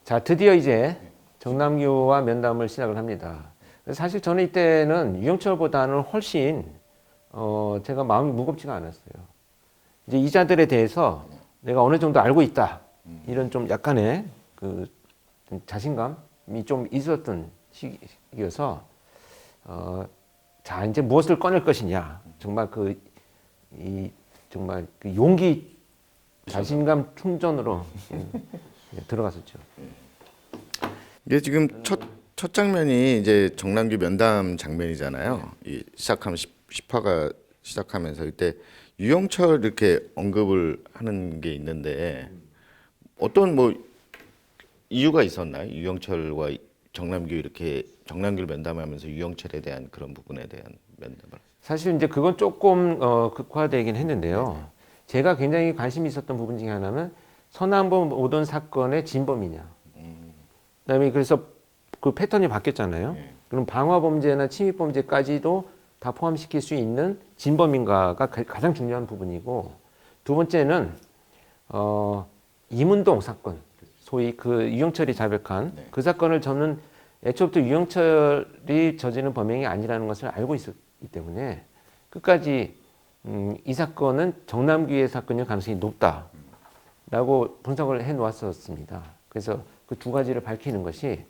자, 드디어 이제 정남규와 면담을 시작을 합니다. 사실 저는 이때는 유영철보다는 훨씬 제가 마음이 무겁지가 않았어요. 이제 이자들에 대해서 내가 어느 정도 알고 있다, 이런 좀 약간의 그 좀 자신감이 좀 있었던 시기여서 자, 이제 무엇을 꺼낼 것이냐, 정말 정말 그 용기, 자신감 충전으로 들어갔었죠. 이게 지금 첫 장면이 이제 정남규 면담 장면이잖아요. 이 시작하면 10화가 시작하면서 이때 유영철 이렇게 언급을 하는 게 있는데 어떤 뭐 이유가 있었나요? 유영철과 정남규 이렇게 정남규를 면담하면서 유영철에 대한 그런 부분에 대한 면담을. 사실 이제 그건 조금 극화되긴 했는데요. 제가 굉장히 관심이 있었던 부분 중에 하나는 서남범 오던 사건의 진범이냐. 그다음에 그래서 그 패턴이 바뀌었잖아요. 그럼 방화범죄나 침입범죄까지도 다 포함시킬 수 있는 진범인가가 가장 중요한 부분이고, 두 번째는 이문동 사건, 소위 그 유영철이 자백한 그 사건을 저는 애초부터 유영철이 저지른 범행이 아니라는 것을 알고 있었기 때문에 끝까지 이 사건은 정남규의 사건일 가능성이 높다라고 분석을 해 놓았었습니다. 그래서 그 두 가지를 밝히는 것이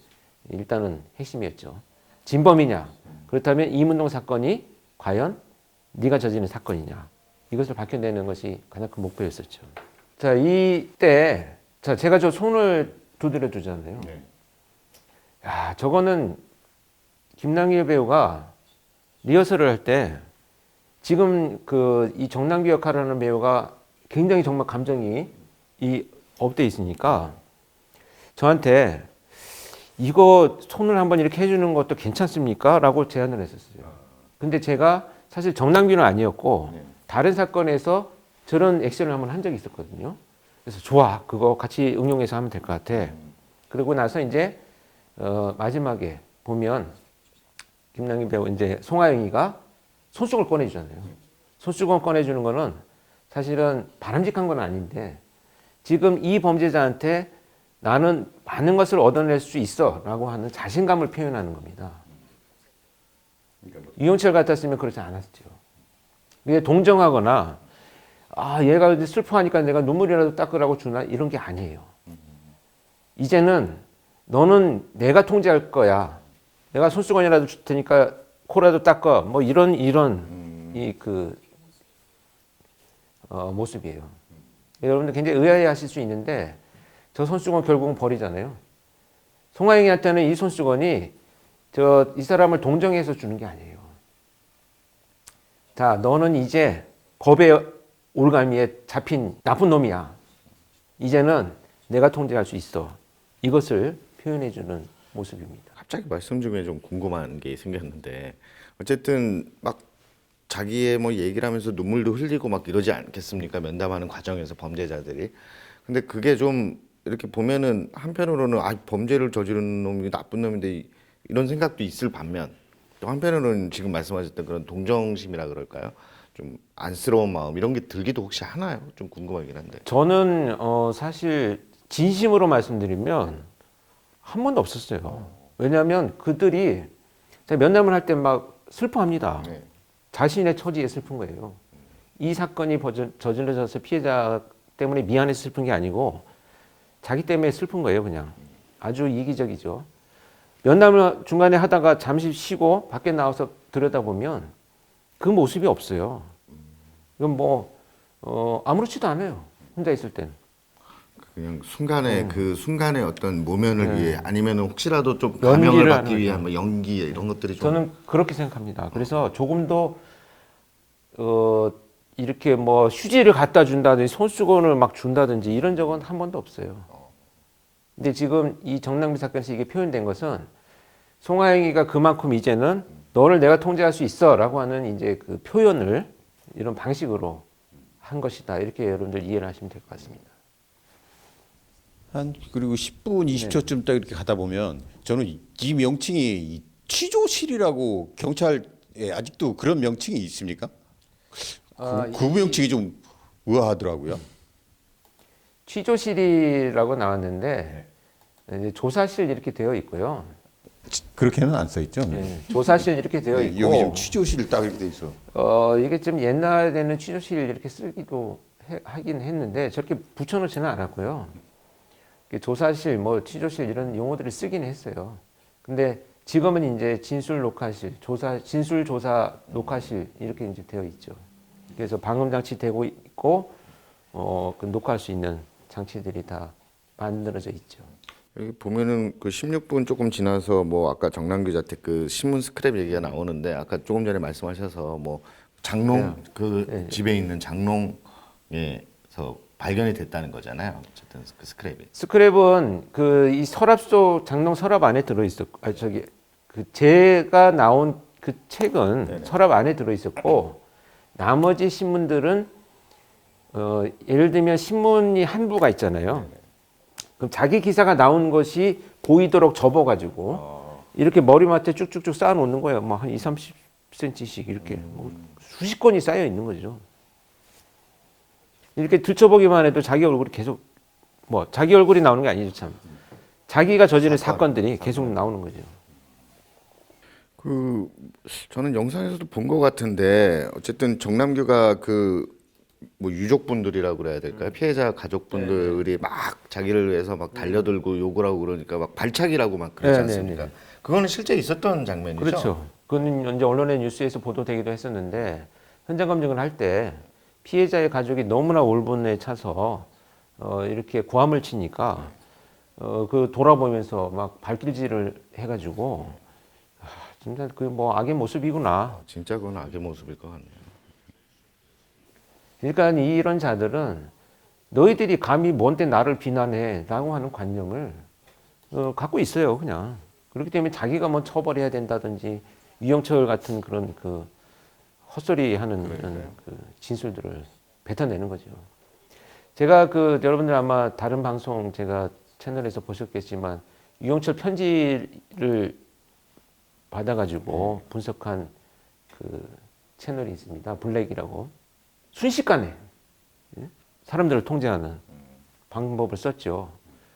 일단은 핵심이었죠. 진범이냐, 그렇다면 이문동 사건이 과연 네가 저지른 사건이냐, 이것을 밝혀내는 것이 가장 큰 목표였었죠. 자, 이때 제가 저 손을 두드려 주잖아요. 야, 저거는 김남규 배우가 리허설을 할 때 지금 이 정남규 역할을 하는 배우가 굉장히 정말 감정이 업돼 있으니까 저한테 이거 손을 한번 이렇게 해주는 것도 괜찮습니까? 라고 제안을 했었어요. 근데 제가 사실 정남규는 아니었고 다른 사건에서 저런 액션을 한번 한 적이 있었거든요. 그래서 좋아, 그거 같이 응용해서 하면 될 것 같아. 그러고 나서 이제 마지막에 보면 김남규 배우 이제 송하영이가 손수건을 꺼내주잖아요. 손수건 꺼내주는 거는 사실은 바람직한 건 아닌데 지금 이 범죄자한테 나는 많은 것을 얻어낼 수 있어 라고 하는 자신감을 표현하는 겁니다. 유영철 같았으면 그렇지 않았죠. 이게 동정하거나 얘가 이제 슬퍼하니까 내가 눈물이라도 닦으라고 주나, 이런 게 아니에요. 이제는 너는 내가 통제할 거야. 내가 손수건이라도 줄 테니까 코라도 닦아. 뭐 이런 모습이에요. 여러분들 굉장히 의아해하실 수 있는데 저 손수건 결국은 버리잖아요. 송하영이한테는 이 손수건이 이 사람을 동정해서 주는 게 아니에요. 자, 너는 이제 겁의 올가미에 잡힌 나쁜 놈이야. 이제는 내가 통제할 수 있어. 이것을 표현해주는 모습입니다. 갑자기 말씀 중에 좀 궁금한 게 생겼는데 어쨌든 막 자기의 뭐 얘기를 하면서 눈물도 흘리고 막 이러지 않겠습니까? 면담하는 과정에서 범죄자들이. 근데 그게 좀 이렇게 보면은 한편으로는 범죄를 저지른 놈이 나쁜 놈인데 이런 생각도 있을 반면 또 한편으로는 지금 말씀하셨던 그런 동정심이라 그럴까요? 좀 안쓰러운 마음 이런 게 들기도 혹시 하나요? 좀 궁금하긴 한데. 저는 사실 진심으로 말씀드리면 한 번도 없었어요. 왜냐하면 그들이 제가 면담을 할 때 막 슬퍼합니다. 자신의 처지에 슬픈 거예요. 이 사건이 저질러져서 피해자 때문에 미안해서 슬픈 게 아니고 자기 때문에 슬픈 거예요. 그냥 아주 이기적이죠. 면담을 중간에 하다가 잠시 쉬고 밖에 나와서 들여다보면 그 모습이 없어요. 이건 뭐 아무렇지도 않아요. 혼자 있을 때는. 그냥 순간에 그 순간의 어떤 모면을 위해 아니면 혹시라도 좀 연기를 감명을 하는 받기 위한 거죠. 뭐 연기 이런 것들이 좀. 저는 그렇게 생각합니다. 그래서 조금 더 이렇게 뭐 휴지를 갖다 준다든지 손수건을 막 준다든지 이런 적은 한 번도 없어요. 근데 지금 이 정남규 사건에서 이게 표현된 것은 송하영이가 그만큼 이제는 너를 내가 통제할 수 있어라고 하는 이제 그 표현을 이런 방식으로 한 것이다. 이렇게 여러분들 이해를 하시면 될 것 같습니다. 한 그리고 10분, 20초쯤 딱 이렇게 가다 보면 저는 이 명칭이 이 취조실이라고 경찰에 아직도 그런 명칭이 있습니까? 그 명칭이 좀 의아하더라고요. 취조실이라고 나왔는데 이제 조사실 이렇게 되어 있고요. 그렇게는 안 써 있죠. 예, 조사실 이렇게 되어 네, 있고 여기 지금 취조실 딱 이렇게 돼 있어. 이게 좀 옛날에는 취조실 이렇게 쓰기도 하긴 했는데 저렇게 붙여놓지는 않았고요. 이게 조사실, 뭐 취조실 이런 용어들을 쓰긴 했어요. 근데 지금은 이제 진술 녹화실, 진술 조사 녹화실 이렇게 이제 되어 있죠. 그래서 방음 장치 되고 있고 그 녹화할 수 있는 장치들이 다 만들어져 있죠. 여기 보면은 그 16분 조금 지나서 뭐 아까 정남규 자택 그 신문 스크랩 얘기가 나오는데 아까 조금 전에 말씀하셔서 뭐 장롱 그 집에 있는 장롱에서 발견이 됐다는 거잖아요. 어쨌든 그 스크랩이. 스크랩은 그 이 서랍 속 장롱 서랍 안에 들어 있었고, 그 제가 나온 그 책은 서랍 안에 들어 있었고, 나머지 신문들은 예를 들면 신문이 한 부가 있잖아요. 그럼 자기 기사가 나온 것이 보이도록 접어가지고 이렇게 머리맡에 쭉쭉쭉 쌓아놓는 거예요. 뭐 한 20-30cm씩 이렇게 뭐 수십 건이 쌓여 있는 거죠. 이렇게 들춰보기만 해도 자기 얼굴이 계속 뭐 자기 얼굴이 나오는 게 아니죠 참. 자기가 저지른 사건들이 계속 나오는 거죠. 그 저는 영상에서도 본 것 같은데 어쨌든 정남규가 그 뭐 유족분들이라고 그래야 될까요? 피해자 가족분들이 막 자기를 위해서 막 달려들고 욕을 하고 그러니까 막 발차기라고 막 그러지 않습니까? 그거는 실제 있었던 장면이죠. 그렇죠. 그건 이제 언론의 뉴스에서 보도되기도 했었는데 현장 검증을 할 때 피해자의 가족이 너무나 울분에 차서 이렇게 고함을 치니까 그 돌아보면서 막 발길질을 해가지고 진짜 그 뭐 악의 모습이구나. 진짜 그건 악의 모습일 것 같네요. 그러니까 이런 자들은 너희들이 감히 뭔데 나를 비난해라고 하는 관념을 갖고 있어요, 그냥. 그렇기 때문에 자기가 뭐 처벌해야 된다든지 유영철 같은 그런 그 헛소리하는 그 진술들을 뱉어내는 거죠. 제가 그 여러분들 아마 다른 방송 제가 채널에서 보셨겠지만 유영철 편지를 받아가지고 분석한 그 채널이 있습니다. 블랙이라고. 순식간에 사람들을 통제하는 방법을 썼죠.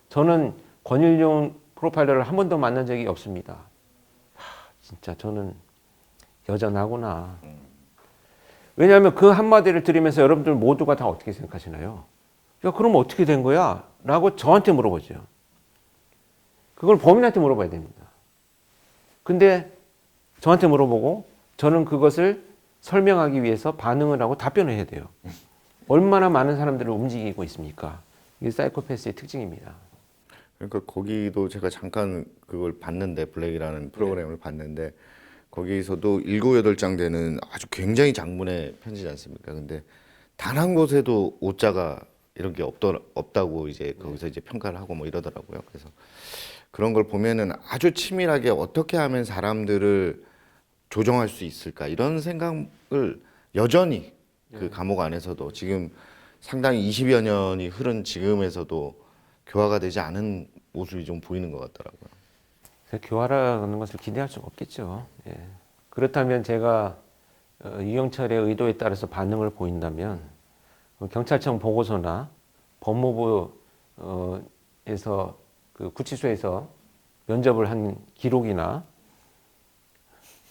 저는 권일용 프로파일러를 한 번도 만난 적이 없습니다. 진짜 저는 여전하구나. 왜냐하면 그 한마디를 들으면서 여러분들 모두가 다 어떻게 생각하시나요? 야, 그럼 어떻게 된 거야? 라고 저한테 물어보죠. 그걸 범인한테 물어봐야 됩니다. 근데 저한테 물어보고 저는 그것을 설명하기 위해서 반응을 하고 답변을 해야 돼요. 얼마나 많은 사람들을 움직이고 있습니까? 이게 사이코패스의 특징입니다. 그러니까 거기도 제가 잠깐 그걸 봤는데 블랙이라는 프로그램을 봤는데 거기서도 7, 8장 되는 아주 굉장히 장문의 편지지 않습니까? 근데 단 한 곳에도 오자가 이런 게 없다고 이제 거기서 이제 평가를 하고 뭐 이러더라고요. 그래서 그런 걸 보면은 아주 치밀하게 어떻게 하면 사람들을 조정할 수 있을까 이런 생각을 여전히 그 감옥 안에서도 지금 상당히 20여 년이 흐른 지금에서도 교화가 되지 않은 모습이 좀 보이는 것 같더라고요. 교화라는 것을 기대할 수가 없겠죠. 예. 그렇다면 제가 유영철의 의도에 따라서 반응을 보인다면 경찰청 보고서나 법무부에서 그 구치소에서 면접을 한 기록이나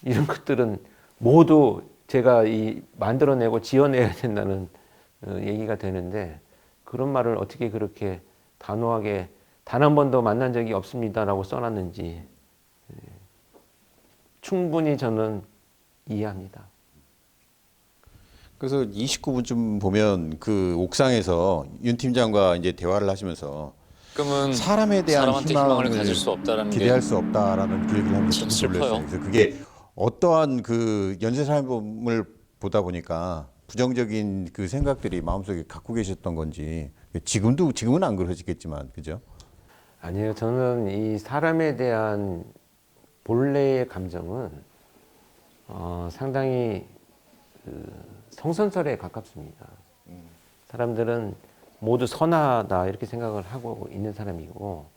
이런 것들은 모두 제가 만들어내고 지어내야 된다는 얘기가 되는데 그런 말을 어떻게 그렇게 단호하게 단 한 번도 만난 적이 없습니다라고 써놨는지 충분히 저는 이해합니다. 그래서 29분쯤 보면 그 옥상에서 윤 팀장과 이제 대화를 하시면서 가끔은 사람에 대한 사람한테 희망을 가질 수 없다라는 기대할 게 수 없다라는 그 얘기를 하면서 참 깜짝 놀랐어요. 슬퍼요. 그래서 그게 어떠한 그 연쇄살인범을 보다 보니까 부정적인 그 생각들이 마음속에 갖고 계셨던 건지 지금은 안 그러시겠지만 그죠? 아니에요. 저는 이 사람에 대한 본래의 감정은 상당히 그 성선설에 가깝습니다. 사람들은 모두 선하다 이렇게 생각을 하고 있는 사람이고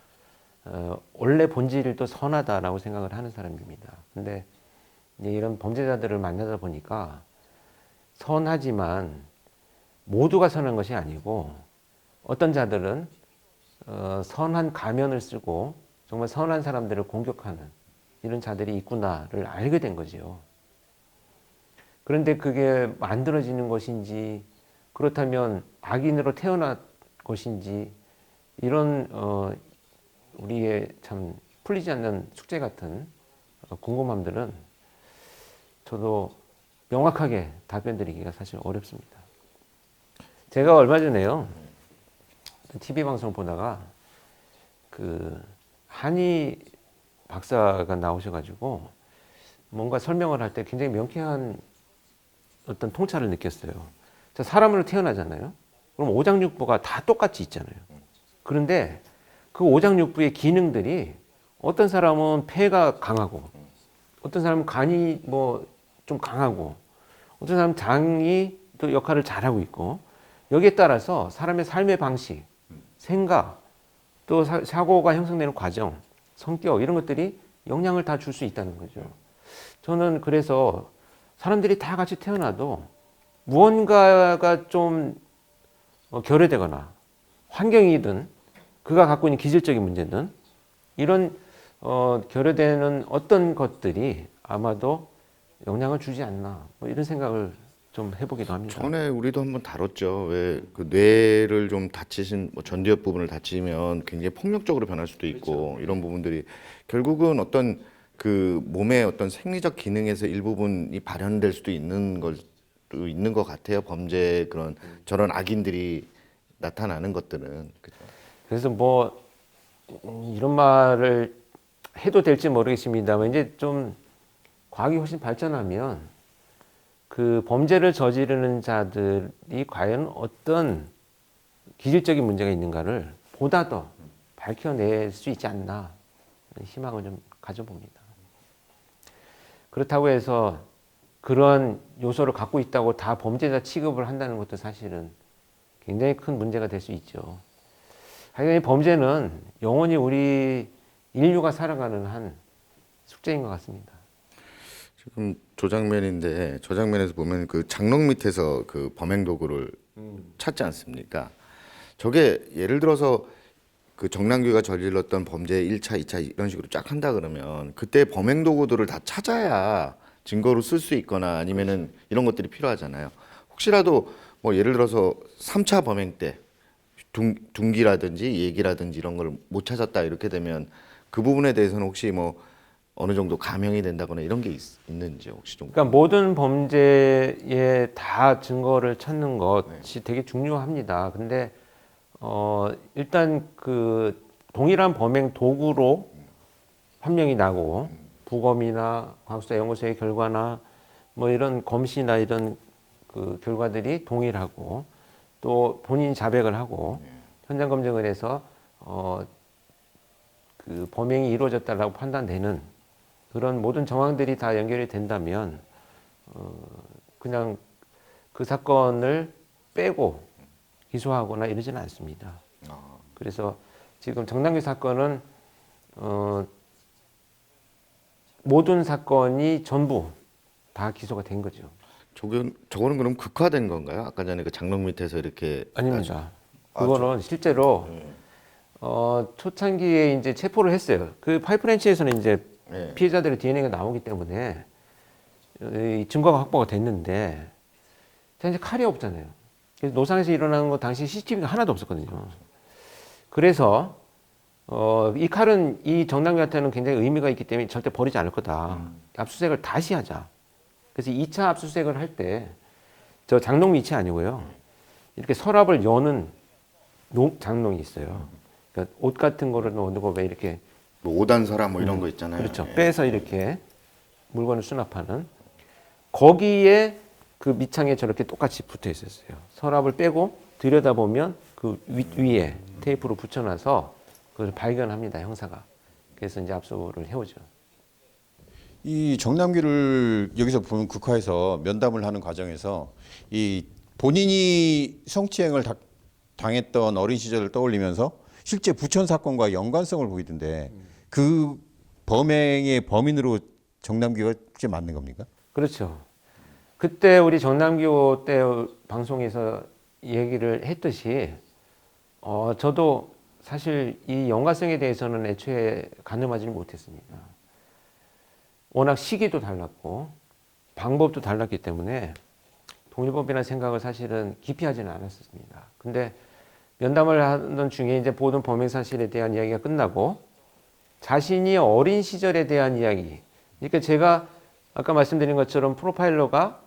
원래 본질도 선하다라고 생각을 하는 사람입니다. 근데 이제 이런 범죄자들을 만나다 보니까 선하지만 모두가 선한 것이 아니고 어떤 자들은 선한 가면을 쓰고 정말 선한 사람들을 공격하는 이런 자들이 있구나를 알게 된 거죠. 그런데 그게 만들어지는 것인지 그렇다면 악인으로 태어난 것인지 이런 우리의 참 풀리지 않는 숙제 같은 궁금함들은 저도 명확하게 답변 드리기가 사실 어렵습니다. 제가 얼마 전에요. TV 방송 보다가 그 한의 박사가 나오셔가지고 뭔가 설명을 할 때 굉장히 명쾌한 어떤 통찰을 느꼈어요. 자, 사람으로 태어나잖아요. 그럼 오장육부가 다 똑같이 있잖아요. 그런데 그 오장육부의 기능들이 어떤 사람은 폐가 강하고 어떤 사람은 간이 뭐 좀 강하고 어떤 사람은 장이 또 역할을 잘하고 있고 여기에 따라서 사람의 삶의 방식, 생각, 또 사고가 형성되는 과정, 성격 이런 것들이 영향을 다 줄 수 있다는 거죠. 저는 그래서 사람들이 다 같이 태어나도 무언가가 좀 결여되거나 환경이든 그가 갖고 있는 기질적인 문제든 이런 결여되는 어떤 것들이 아마도 영향을 주지 않나 뭐 이런 생각을 좀 해보기도 합니다. 전에 우리도 한번 다뤘죠. 왜 그 뇌를 좀 다치신 뭐 전두엽 부분을 다치면 굉장히 폭력적으로 변할 수도 있고 그렇죠. 이런 부분들이 결국은 어떤 그 몸의 어떤 생리적 기능에서 일부분이 발현될 수도 있는 것도 있는 것 같아요. 범죄 그런 저런 악인들이 나타나는 것들은 그죠. 그래서 뭐 이런 말을 해도 될지 모르겠습니다만 이제 좀 과학이 훨씬 발전하면 그 범죄를 저지르는 자들이 과연 어떤 기질적인 문제가 있는가를 보다 더 밝혀낼 수 있지 않나 희망을 좀 가져봅니다. 그렇다고 해서 그런 요소를 갖고 있다고 다 범죄자 취급을 한다는 것도 사실은 굉장히 큰 문제가 될 수 있죠. 하여간 범죄는 영원히 우리 인류가 살아가는 한 숙제인 것 같습니다. 지금 조장면인데 저 장면에서 보면 그 장롱 밑에서 그 범행 도구를 찾지 않습니까? 저게 예를 들어서 그 정남규가 저질렀던 범죄 1차, 2차 이런 식으로 쫙 한다 그러면 그때 범행 도구들을 다 찾아야 증거로 쓸 수 있거나 아니면은 이런 것들이 필요하잖아요. 혹시라도 뭐 예를 들어서 3차 범행 때 둔기라든지 얘기라든지 이런 걸 못 찾았다 이렇게 되면 그 부분에 대해서는 혹시 뭐 어느 정도 감형이 된다거나 이런 게 있는지 혹시 좀. 그러니까 모든 범죄에 다 증거를 찾는 것이 되게 중요합니다. 근데 일단 그 동일한 범행 도구로 판명이 나고 부검이나 과학수사 연구소의 결과나 뭐 이런 검시나 이런 그 결과들이 동일하고 또 본인이 자백을 하고 현장 검증을 해서 그 범행이 이루어졌다라고 판단되는 그런 모든 정황들이 다 연결이 된다면 그냥 그 사건을 빼고 기소하거나 이러지는 않습니다. 그래서 지금 정남규 사건은 모든 사건이 전부 다 기소가 된 거죠. 저거는 그럼 극화된 건가요? 아까 전에 그 장롱 밑에서 이렇게 아닙니다. 그거는 실제로 초창기에 이제 체포를 했어요. 그 파이프렌치에서는 이제 네. 피해자들의 DNA가 나오기 때문에 이 증거가 확보가 됐는데 이제 칼이 없잖아요. 그래서 노상에서 일어나는 거 당시 CCTV가 하나도 없었거든요. 그래서 이 칼은 이 정남규한테는 굉장히 의미가 있기 때문에 절대 버리지 않을 거다. 압수수색을 다시 하자. 그래서 2차 압수수색을 할 때 저 장롱 밑이 아니고요. 이렇게 서랍을 여는 장롱이 있어요. 그러니까 옷 같은 거를 넣고 왜 이렇게 뭐 5단 서랍 뭐 이런 거 있잖아요. 그렇죠. 예. 빼서 이렇게 물건을 수납하는 거기에 그 밑창에 저렇게 똑같이 붙어 있었어요. 서랍을 빼고 들여다보면 그 위에 테이프로 붙여놔서 그걸 발견합니다. 형사가. 그래서 이제 압수를 해오죠. 이 정남규를 여기서 보면 극화해서 면담을 하는 과정에서 이 본인이 성추행을 당했던 어린 시절을 떠올리면서 실제 부천 사건과 연관성을 보이던데 그 범행의 범인으로 정남규가 실제 맞는 겁니까? 그렇죠. 그때 우리 정남규 때 방송에서 얘기를 했듯이 저도 사실 이 연관성에 대해서는 애초에 가늠하지는 못했습니다. 워낙 시기도 달랐고 방법도 달랐기 때문에 동일법이라는 생각을 사실은 깊이 하지는 않았습니다. 근데 면담을 하던 중에 이제 모든 범행 사실에 대한 이야기가 끝나고 자신이 어린 시절에 대한 이야기. 그러니까 제가 아까 말씀드린 것처럼 프로파일러가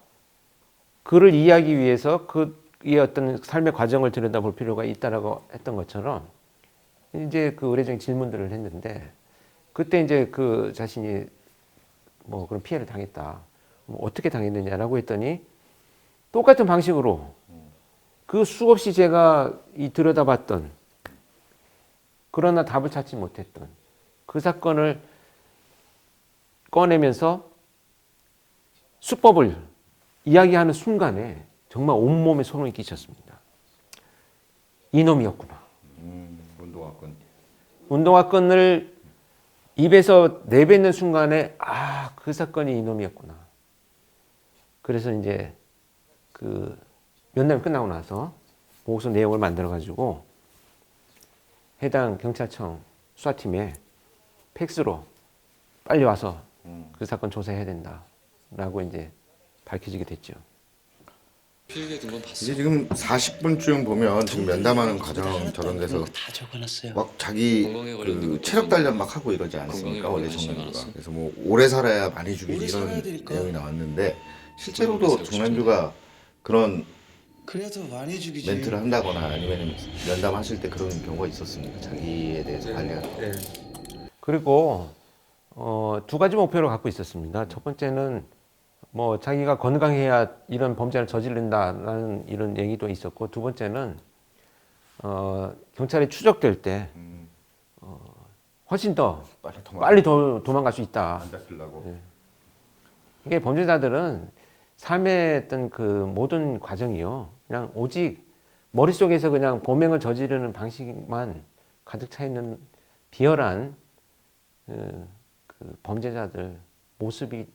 그를 이해하기 위해서 그의 어떤 삶의 과정을 들여다볼 필요가 있다라고 했던 것처럼 이제 그 의례적인 질문들을 했는데 그때 이제 그 자신이 뭐 그런 피해를 당했다. 뭐 어떻게 당했느냐라고 했더니 똑같은 방식으로 그 수없이 제가 들여다봤던 그러나 답을 찾지 못했던 그 사건을 꺼내면서 수법을 이야기하는 순간에 정말 온몸에 소름이 끼쳤습니다. 이놈이었구나. 운동화건. 운동화끈을 입에서 내뱉는 순간에 그 사건이 이놈이었구나. 그래서 이제 그 면담이 끝나고 나서 보고서 내용을 만들어 가지고 해당 경찰청 수사팀에 팩스로 빨리 와서 그 사건 조사해야 된다라고 이제 밝혀지게 됐죠. 필기에 둔건 봤어. 이게 지금 40분쯤 보면 지금 면담하는 과정 저런 데서 다 적어놨어요. 막 자기 건강에 관련된 그 것도 체력 좀 단련 막 하고 이러지 않습니까? 건강에 원래 관련된 정남규가. 관심이 그래서 뭐 오래 살아야 많이 죽이지 오래 이런 살아야 되니까. 내용이 나왔는데 실제로도 그래서 정남규가 그런 그래야 더 많이 죽이지. 멘트를 한다거나 아니면 면담하실 때 그런 경우가 있었습니까? 자기에 대해서 관리할 때. 그리고 두 가지 목표를 갖고 있었습니다. 첫 번째는 뭐 자기가 건강해야 이런 범죄를 저지른다라는 이런 얘기도 있었고, 두 번째는 경찰이 추적될 때 훨씬 더 빨리 도망갈 수 있다. 안 잡히려고. 네. 이게 범죄자들은 삶의 어떤 그 모든 과정이요, 그냥 오직 머릿속에서 그냥 범행을 저지르는 방식만 가득 차 있는 비열한 그 범죄자들 모습이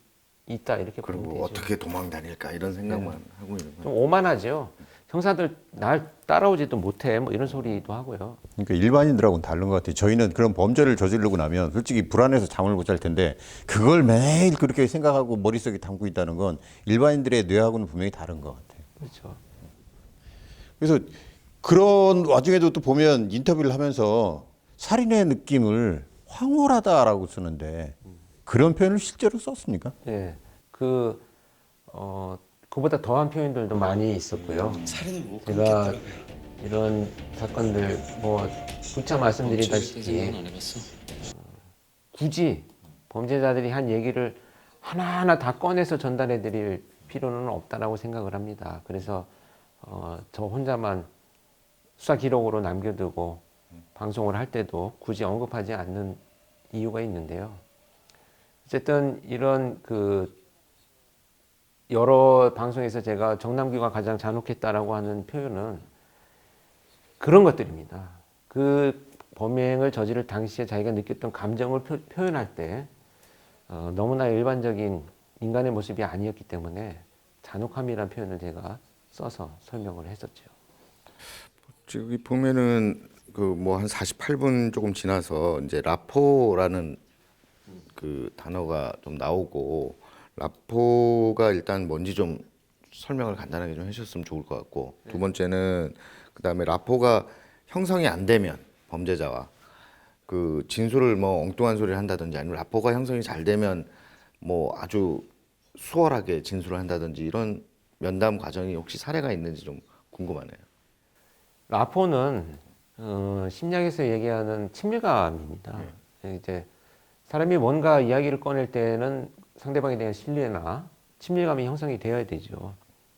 있다, 이렇게 보면 그리고 되죠. 어떻게 도망 다닐까 이런 생각만 하고 있는 좀 거예요. 오만하죠. 형사들 날 따라오지도 못해, 뭐 이런 소리도 하고요. 그러니까 일반인들하고는 다른 것 같아요. 저희는 그런 범죄를 저지르고 나면 솔직히 불안해서 잠을 못 잘 텐데 그걸 매일 그렇게 생각하고 머릿속에 담고 있다는 건 일반인들의 뇌하고는 분명히 다른 것 같아요. 그렇죠. 그래서 그런 와중에도 또 보면 인터뷰를 하면서 살인의 느낌을 황홀하다라고 쓰는데 그런 표현을 실제로 썼습니까? 예, 그보다 더한 표현들도 많이 있었고요. 살인을 못 제가 끊겠더라고요. 이런 사건들 뭐 부차 말씀드리다시피 안 해봤어. 굳이 범죄자들이 한 얘기를 하나하나 다 꺼내서 전달해 드릴 필요는 없다라고 생각을 합니다. 그래서 저 혼자만 수사 기록으로 남겨두고 방송을 할 때도 굳이 언급하지 않는 이유가 있는데요. 어쨌든 이런 그 여러 방송에서 제가 정남규가 가장 잔혹했다라고 하는 표현은 그런 것들입니다. 그 범행을 저지를 당시에 자기가 느꼈던 감정을 표현할 때 너무나 일반적인 인간의 모습이 아니었기 때문에 잔혹함이라는 표현을 제가 써서 설명을 했었죠. 지금 보면은 그 뭐 한 48분 조금 지나서 이제 라포라는 그 단어가 좀 나오고, 라포가 일단 뭔지 좀 설명을 간단하게 좀 해주셨으면 좋을 것 같고, 두 번째는 그다음에 라포가 형성이 안 되면 범죄자와 그 진술을 뭐 엉뚱한 소리를 한다든지 아니면 라포가 형성이 잘 되면 뭐 아주 수월하게 진술을 한다든지 이런 면담 과정이 혹시 사례가 있는지 좀 궁금하네요. 라포는 심리학에서 얘기하는 친밀감입니다. 이제 사람이 뭔가 이야기를 꺼낼 때는 상대방에 대한 신뢰나 친밀감이 형성이 되어야 되죠.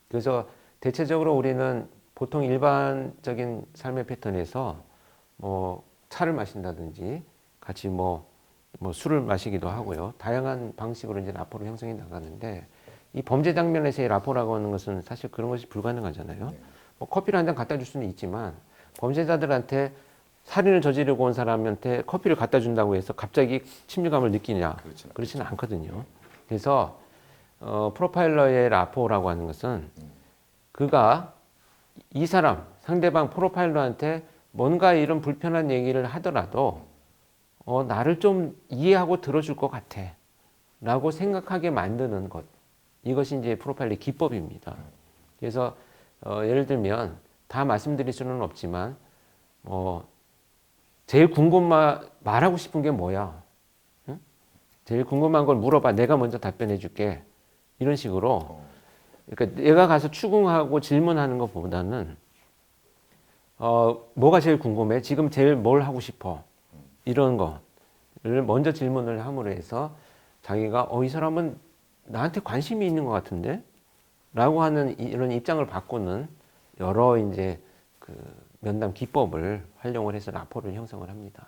그래서 대체적으로 우리는 보통 일반적인 삶의 패턴에서 뭐 차를 마신다든지 같이 뭐 술을 마시기도 하고요. 다양한 방식으로 이제 라포를 형성해 나가는데, 이 범죄 장면에서의 라포라고 하는 것은 사실 그런 것이 불가능하잖아요. 뭐 커피를 한 잔 갖다 줄 수는 있지만 범죄자들한테 살인을 저지르고 온 사람한테 커피를 갖다 준다고 해서 갑자기 친밀감을 느끼냐? 그렇지는 않거든요. 그래서 프로파일러의 라포라고 하는 것은 그가 이 사람, 상대방 프로파일러한테 뭔가 이런 불편한 얘기를 하더라도 나를 좀 이해하고 들어줄 것 같아 라고 생각하게 만드는 것, 이것이 이제 프로파일러의 기법입니다. 그래서 예를 들면 다 말씀드릴 수는 없지만 제일 말하고 싶은 게 뭐야? 응? 제일 궁금한 걸 물어봐. 내가 먼저 답변해 줄게. 이런 식으로. 그러니까 내가 가서 추궁하고 질문하는 것보다는 뭐가 제일 궁금해? 지금 제일 뭘 하고 싶어? 이런 거를 먼저 질문을 함으로 해서 자기가 이 사람은 나한테 관심이 있는 것 같은데? 라고 하는 이런 입장을 바꾸는 여러 이제 그 면담 기법을 활용을 해서 라포를 형성을 합니다.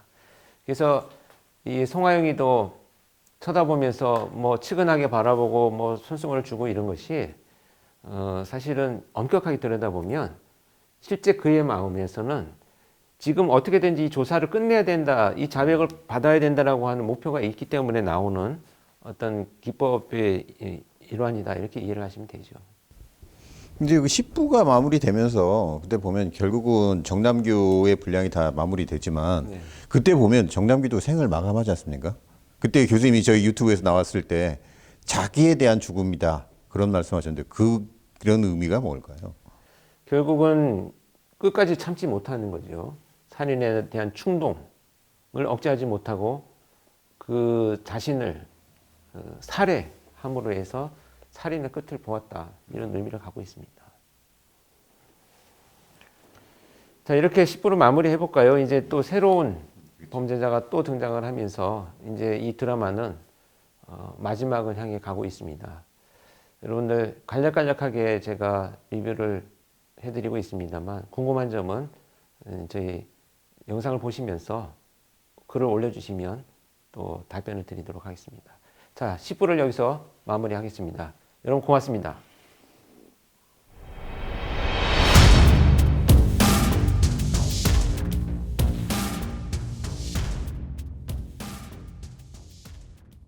그래서 이 송하영이도 쳐다보면서 뭐 측은하게 바라보고 뭐 손수건을 주고 이런 것이 사실은 엄격하게 들여다보면 실제 그의 마음에서는 지금 어떻게든지 이 조사를 끝내야 된다, 이 자백을 받아야 된다라고 하는 목표가 있기 때문에 나오는 어떤 기법의 일환이다, 이렇게 이해를 하시면 되죠. 근데 그 10부가 마무리되면서 그때 보면 결국은 정남규의 분량이 다 마무리되지만 네. 그때 보면 정남규도 생을 마감하지 않습니까? 그때 교수님이 저희 유튜브에서 나왔을 때 자기에 대한 죽음이다 그런 말씀하셨는데 그런 의미가 뭘까요? 결국은 끝까지 참지 못하는 거죠. 살인에 대한 충동을 억제하지 못하고 그 자신을 살해함으로 해서 살인의 끝을 보았다, 이런 의미를 갖고 있습니다. 자, 이렇게 10부를 마무리해 볼까요? 이제 또 새로운 범죄자가 또 등장을 하면서 이제 이 드라마는 마지막을 향해 가고 있습니다. 여러분들 간략간략하게 제가 리뷰를 해드리고 있습니다만 궁금한 점은 저희 영상을 보시면서 글을 올려주시면 또 답변을 드리도록 하겠습니다. 자, 10부를 여기서 마무리하겠습니다. 여러분 고맙습니다.